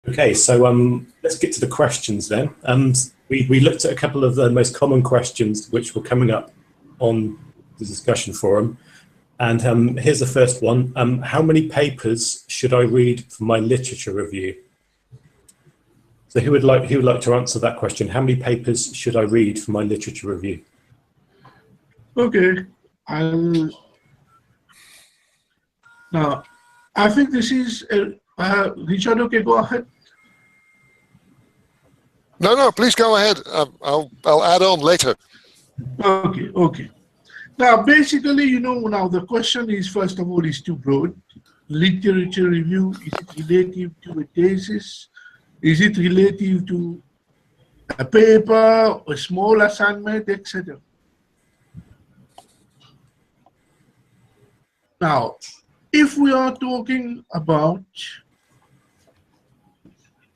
Okay, so let's get to the questions then. We looked at a couple of the most common questions which were coming up on the discussion forum. And here's the first one. How many papers should I read for my literature review? So who would like to answer that question? How many papers should I read for my literature review? Okay. Now, I think this is Richard. Okay, go ahead. No, please go ahead. I'll add on later. Okay. Now, basically, now the question is, first of all, is too broad. Literature review, is it relative to a thesis? Is it relative to a paper, a small assignment, etc.? Now, if we are talking about,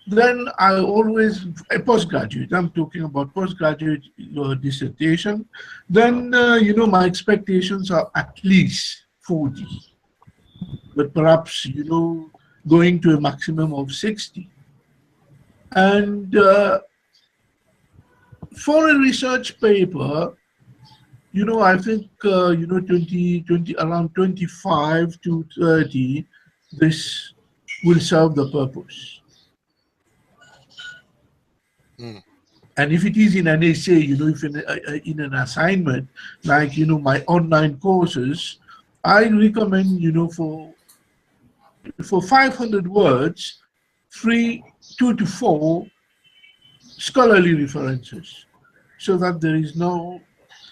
then I always, a postgraduate, I'm talking about postgraduate dissertation, then, my expectations are at least 40, but perhaps, going to a maximum of 60. And for a research paper, I think, around 25 to 30, this will serve the purpose. And if it is in an essay, if in an assignment, like, my online courses, I recommend, for 500 words, 2 to 4 scholarly references, so that there is no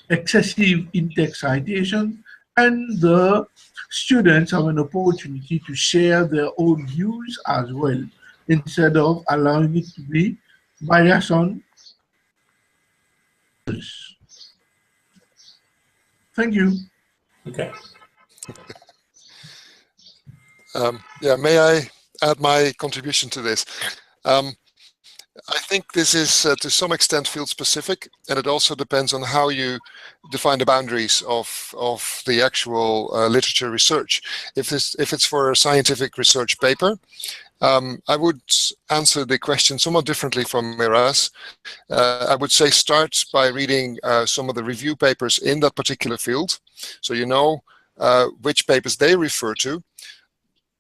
excessive in-text citation, and the students have an opportunity to share their own views as well, instead of allowing it to be biased on others. Thank you. Okay. Yeah, may I add my contribution to this? I think this is to some extent field specific, and it also depends on how you define the boundaries of the actual literature research. If it's for a scientific research paper, I would answer the question somewhat differently from Miraz. I would say start by reading some of the review papers in that particular field, so you know which papers they refer to.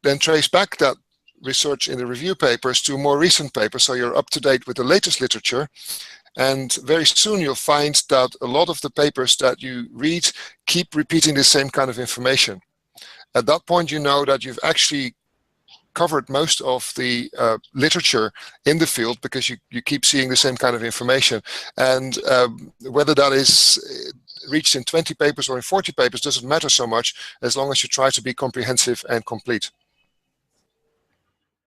Then trace back that research in the review papers to more recent papers, so you're up to date with the latest literature. And very soon you'll find that a lot of the papers that you read keep repeating the same kind of information. At that point, you know that you've actually covered most of the literature in the field, because you keep seeing the same kind of information. And whether that is reached in 20 papers or in 40 papers doesn't matter so much, as long as you try to be comprehensive and complete.